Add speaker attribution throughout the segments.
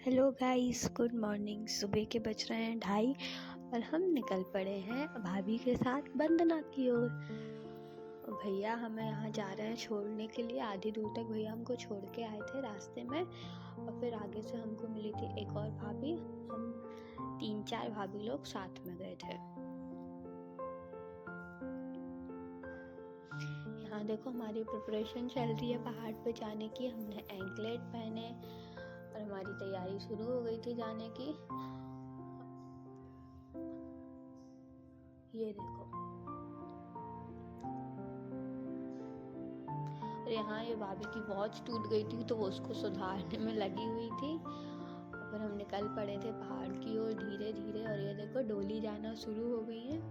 Speaker 1: Hello guys, good morning. सुबह के बज रहे हैं 2:30 और हम निकल पड़े हैं भाभी के साथ वंदना की ओर। भैया हमें यहाँ जा रहे हैं छोड़ने के लिए। आधी दूर तक भैया हमको छोड़ के आए थे रास्ते में, और फिर आगे से हमको मिली थी एक और भाभी। हम 3-4 भाभी लोग साथ में गए थे। यहाँ देखो हमारी प्रिपरेशन चल रही है पहाड़ पे जाने की। हमने एंकलेट पहने और हमारी तैयारी शुरू हो गई थी जाने की। ये देखो, और यहाँ ये भाभी की वॉच टूट गई थी तो वो उसको सुधारने में लगी हुई थी। और फिर हम निकल पड़े थे पहाड़ की ओर धीरे धीरे। और ये देखो डोली जाना शुरू हो गई है।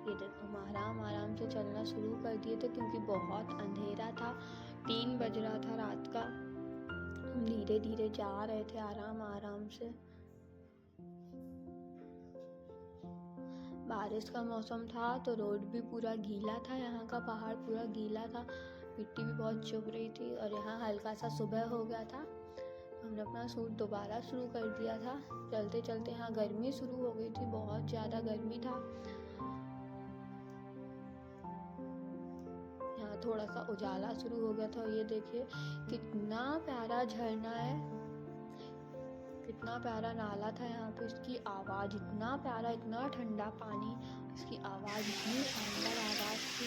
Speaker 1: ये देखो हम आराम आराम से चलना शुरू कर दिए थे क्योंकि बहुत अंधेरा था। 3 बज रहा था रात का। हम धीरे धीरे जा रहे थे आराम आराम से। बारिश का मौसम था तो रोड भी पूरा गीला था। यहाँ का पहाड़ पूरा गीला था, मिट्टी भी बहुत चुभ रही थी। और यहाँ हल्का सा सुबह हो गया था। हमने अपना सूट दोबारा शुरू कर दिया था। चलते चलते यहाँ गर्मी शुरू हो गई थी, बहुत ज़्यादा गर्मी था। यहाँ थोड़ा सा उजाला शुरू हो गया था। और ये देखिए कितना प्यारा झरना है, कितना प्यारा नाला था यहाँ पे। इसकी आवाज़ इतना प्यारा, इतना ठंडा पानी, इसकी आवाज़ इतनी शानदार आवाज़ थी,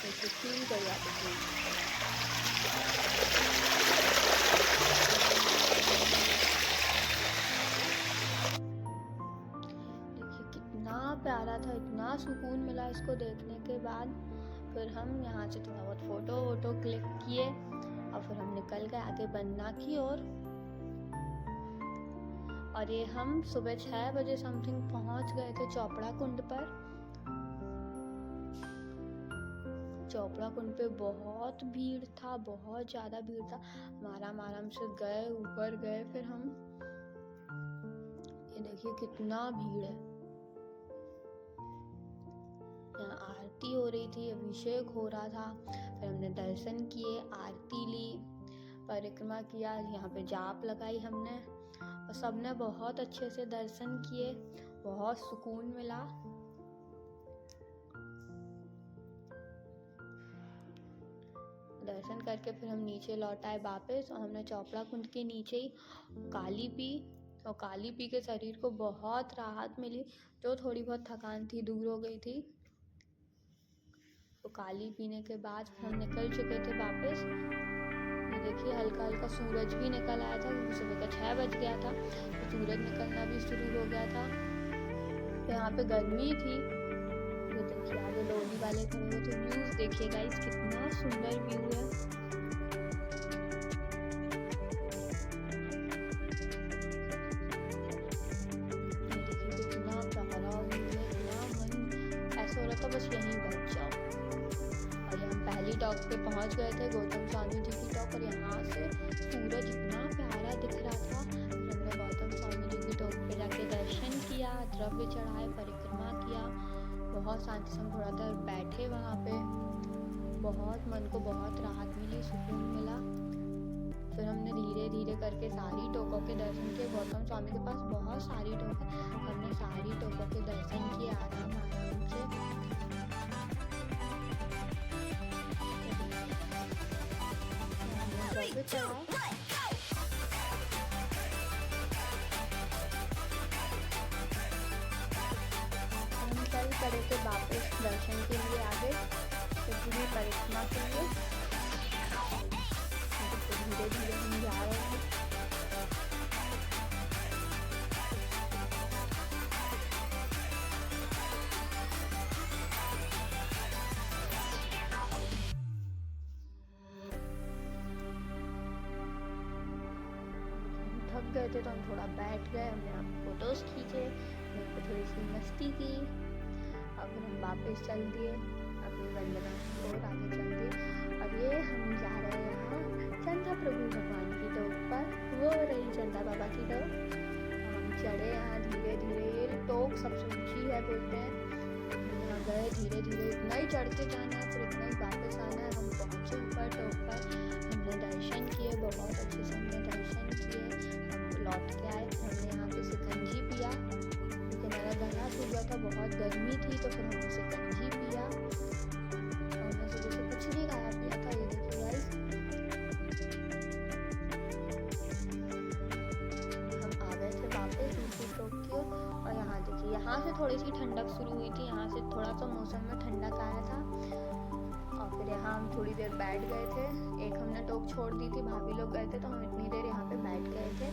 Speaker 1: जैसे फील कर जाती थी। देखिए कितना प्यारा था, इतना सुकून मिला इसको देखने के बाद। फिर हम यहाँ से थोड़ा बहुत फोटो क्लिक किए और फिर हम निकल गए आगे वंदना की ओर। और ये हम सुबह 6 बजे समथिंग पहुंच गए थे चोपड़ा कुंड पर। चोपड़ा कुंड पे बहुत भीड़ था, बहुत ज़्यादा भीड़ था। हम आराम से गए, ऊपर गए। फिर हम ये देखिए कितना भीड़ है। यहाँ आरती हो रही थी, अभिषेक हो रहा था। फिर हमने दर्शन किए, आरती ली, परिक्रमा किया, यहाँ पे जाप लगाई हमने। और सबने बहुत अच्छे से दर्शन किए, बहुत सुकून मिला। दर्शन करके फिर हम नीचे लौट आए वापस। और हमने चोपड़ा कुंड के नीचे ही काली पी, और काली पी के शरीर को बहुत राहत मिली। जो थोड़ी बहुत थकान थी दूर हो गई थी। तो काली पीने के बाद फिर हम निकल चुके थे वापस। ये देखिए हल्का हल्का सूरज भी निकल आया था क्योंकि सुबह का 6 बज गया था, तो सूरज निकलना भी शुरू हो गया था। तो यहाँ पे गर्मी थी। ये देखिए आगे डोली वाले खड़े हुए थे। व्यूज देखिए गाइस, कितना सुंदर व्यू है। ये देखिए कितना प्यारा व्यू है, इतना मन ऐसा हो रहा था बस यहीं बैठ जाओ। और हम पहली टॉप पे पहुंच गए थे, गौतम स्वामी जी की टॉप। और यहाँ से सूरज इतना प्यारा दिख रहा था। हमने गौतम स्वामी जी की टॉप पे जाके दर्शन किया, द्रव्य चढ़ाए, परिक्रमा किया। बहुत शांति से हम थोड़ा देर बैठे वहाँ पे। बहुत मन को बहुत राहत मिली, सुकून मिला। फिर हमने धीरे धीरे करके सारी टोकों के दर्शन किए। गौतम स्वामी के पास बहुत सारी टोक है, हमने सारी टोकों के दर्शन किए आराम आराम से। हम निकल पड़े थे वापस दर्शन के लिए आगे, पूरी परिक्रमा के लिए। धीरे धीरे हम जा रहे हैं। थक गए थे तो हम थोड़ा बैठ गए, हमने यहाँ फोटोज खींचे, यहाँ पे थोड़ी सी मस्ती की। अब हम वापस चल दिए अपनी वंदना की ओर, आगे चल दिए। अब ये हम जा रहे हैं यहाँ चंदा प्रभु भगवान की टोक पर। वो रही चंदा बाबा की टोक। हम चढ़े यहाँ धीरे धीरे। ये टोक सबसे ऊंची है बोलते हैं। यहाँ गए धीरे धीरे, इतना ही चढ़ते जाना है फिर इतना ही वापस आना है। हम पहुँचे ऊपर टॉप पर, हमने दर्शन किए, बहुत अच्छे से हमने दर्शन किए। हम लौट के आए, हमने यहाँ पे शिकंजी पिया क्योंकि मेरा गला सूख गया था, बहुत गर्मी थी, तो फिर हमने शिकंजी पिया और हमने सुबह से कुछ नहीं खाया पिया था। ये देखिए गाइस, हम आ गए थे वापस ऊटी टोक्यो और यहाँ देखिए, यहाँ से थोड़ी सी ठंडक शुरू हुई थी, यहाँ से थोड़ा सा मौसम में ठंडक आया था और फिर यहाँ हम थोड़ी देर बैठ गए थे। एक हमने टोक छोड़ दी थी, भाभी लोग गए थे तो हम इतनी देर यहाँ पे बैठ गए थे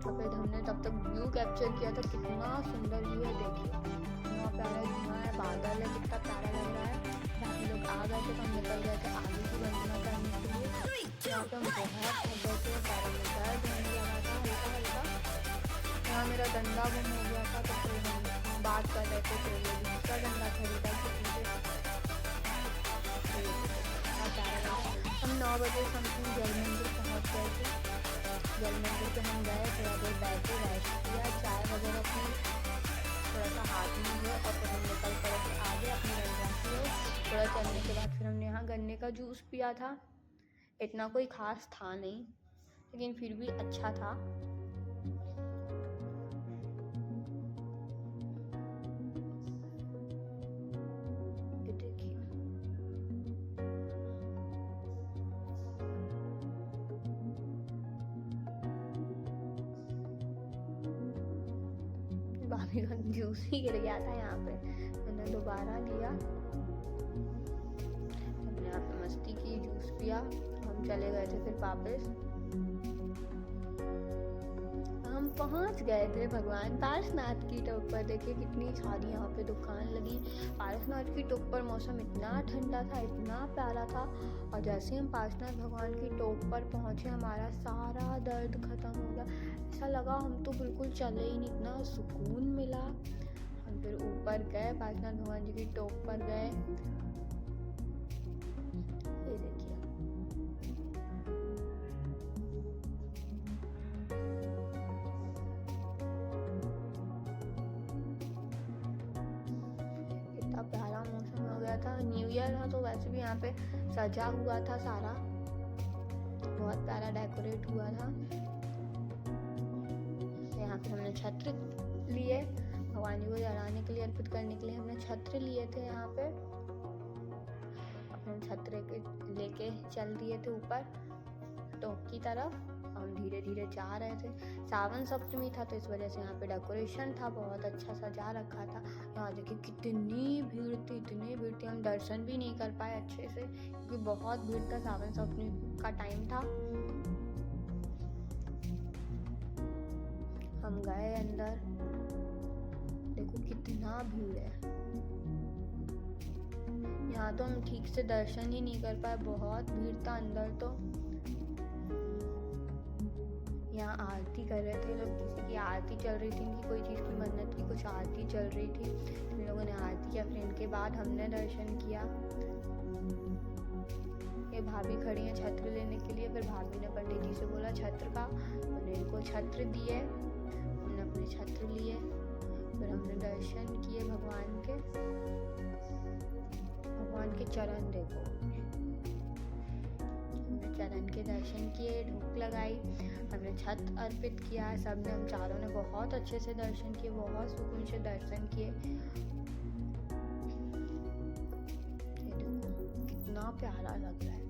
Speaker 1: और फिर हमने तब तक व्यू कैप्चर किया था। कितना सुंदर व्यू है, देखिए कितना प्यारा धुआं है, बादल है, कितना प्यारा लग रहा है। भाभी लोग आ गए थे तो हम निकल गए थे आगे की वंदना करने के लिए। यहाँ पे हम बहुत थक गए थे, पैरों में दर्द होने लगा था हल्का हल्का, यहाँ मेरा डंडा गुम हो गया था तो फिर हम बात कर रहे थे, फिर ये दूसरा डंडा खरीदा कि हम 9 बजे समथिंग जल मंदिर पहुँच गए थे। जल मंदिर पे हम गए, थोड़ा देर बैठे, रेस्ट किया, चाय वगैरह पी, थोड़ा सा हाथ में हुए और फिर हम निकल पड़े थे आगे अपनी रणगांव की। थोड़ा चलने के बाद फिर हमने यहाँ गन्ने का जूस पिया था। इतना कोई ख़ास था नहीं लेकिन फिर भी अच्छा था। भाभी का जूस ही गिर गया था यहाँ पे, मैंने दोबारा लिया। हमने यहाँ पे मस्ती की, जूस पिया, हम चले गए थे फिर वापस। हम पहुँच गए थे भगवान पार्श्वनाथ की टॉप पर। देखिए कितनी सारी यहाँ पे दुकान लगी। पार्श्वनाथ की टॉप पर मौसम इतना ठंडा था, इतना प्यारा था और जैसे हम पार्श्वनाथ भगवान की टॉप पर पहुँचे हमारा सारा दर्द खत्म हो गया। ऐसा लगा हम तो बिल्कुल चले ही नहीं, इतना सुकून मिला। हम फिर ऊपर गए, पार्श्वनाथ भगवान जी की टॉप पर गए। ये देखिए कितना प्यारा मौसम हो गया था। न्यू ईयर था तो वैसे भी यहाँ पे सजा हुआ था सारा, बहुत प्यारा डेकोरेट हुआ था। यहाँ पे हमने छत्र लिए, भगवान जी को जलाने के लिए, अर्पित करने के लिए हमने छत्र लिए थे। यहाँ पे हम छत्र लेके चल दिए थे ऊपर टॉप की तरफ। हम धीरे धीरे जा रहे थे, सावन सप्तमी था तो इस वजह से यहाँ पे डेकोरेशन था, बहुत अच्छा सजा रखा था। यहाँ देखिए कितनी भीड़ थी, इतनी भीड़ थी, हम दर्शन भी नहीं कर पाए अच्छे से क्योंकि बहुत भीड़ था, सावन सप्तमी का टाइम था। हम गए अंदर, देखो कितना भीड़ है। यहाँ तो हम ठीक से दर्शन ही नहीं कर पाए, बहुत भीड़ था अंदर। तो यहाँ आरती कर रहे थे लोग, किसी की आरती चल रही थी, इनकी कोई चीज़ की मन्नत की कुछ आरती चल रही थी। इन लोगों ने आरती किया, फिर इनके बाद हमने दर्शन किया। ये भाभी खड़ी हैं छत्र लेने के लिए, फिर भाभी ने पंडित जी से बोला छत्र का, उन्होंने इनको छत्र दिए, हमने अपने छत्र लिए, फिर हमने दर्शन किए भगवान के। भगवान के चरण देखो, हमने चरण के दर्शन किए, धूप लगाई, हमने छत अर्पित किया। सबने, हम चारों ने बहुत अच्छे से दर्शन किए, बहुत सुकून से दर्शन किए। कितना प्यारा लग रहा है,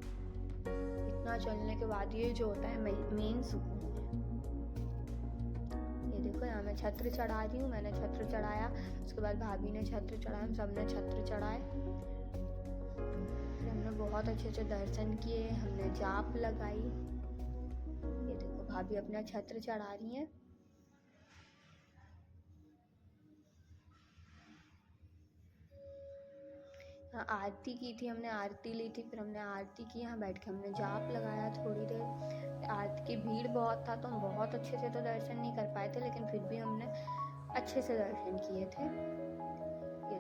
Speaker 1: इतना चलने के बाद ये जो होता है मेन सुकून है। ये देखो यहाँ मैं छत्र चढ़ा रही हूँ, मैंने छत्र चढ़ाया, उसके बाद भाभी ने छत्र चढ़ाया, हम सबने छत्र चढ़ाए। फिर हमने बहुत अच्छे से दर्शन किए, हमने जाप लगाई। ये देखो भाभी अपना छत्र चढ़ा रही हैं। आरती की थी, हमने आरती ली थी, फिर हमने आरती की, यहाँ बैठ के हमने जाप लगाया थोड़ी देर। आरती की भीड़ बहुत था तो हम बहुत अच्छे से तो दर्शन नहीं कर पाए थे, लेकिन फिर भी हमने अच्छे से दर्शन किए थे। ये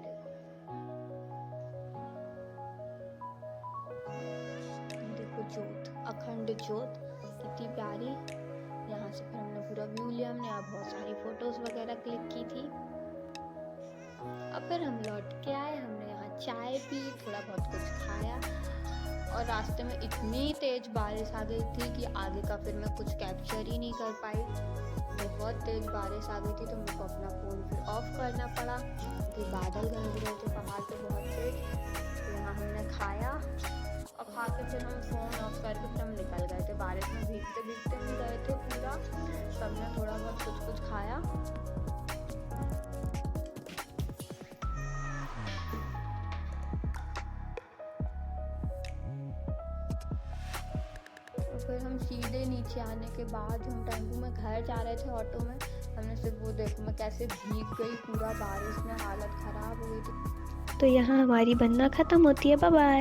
Speaker 1: देखो जोत, अखंड जोत कितनी प्यारी। यहाँ से फिर हमने पूरा व्यू लिया, हमने यहाँ बहुत सारी फोटोज वगैरह क्लिक की थी। अब और फिर हम लौट के आए, हमने यहाँ चाय पी, थोड़ा बहुत कुछ खाया और रास्ते में इतनी तेज़ बारिश आ गई थी कि आगे का फिर मैं कुछ कैप्चर ही नहीं कर पाई। बहुत तेज़ बारिश आ गई थी तो मेरे को अपना फ़ोन फिर ऑफ करना पड़ा कि बादल गरज रहे थे पहाड़ पे बहुत तेज़। तो यहाँ हमने खाया और खा के फिर हम फ़ोन ऑफ करके फिर हम निकल गए थे। बारिश में भीगते भीगते हम गए थे पूरा, सबने थोड़ा बहुत कुछ कुछ खाया। और फिर हम सीधे नीचे आने के बाद हम टेम्पो में घर जा रहे थे ऑटो में, हमने सिर्फ वो देखो मैं कैसे भीग गई पूरा बारिश में, हालत ख़राब हो गई थी।
Speaker 2: तो यहाँ हमारी बनना ख़त्म होती है। Bye bye.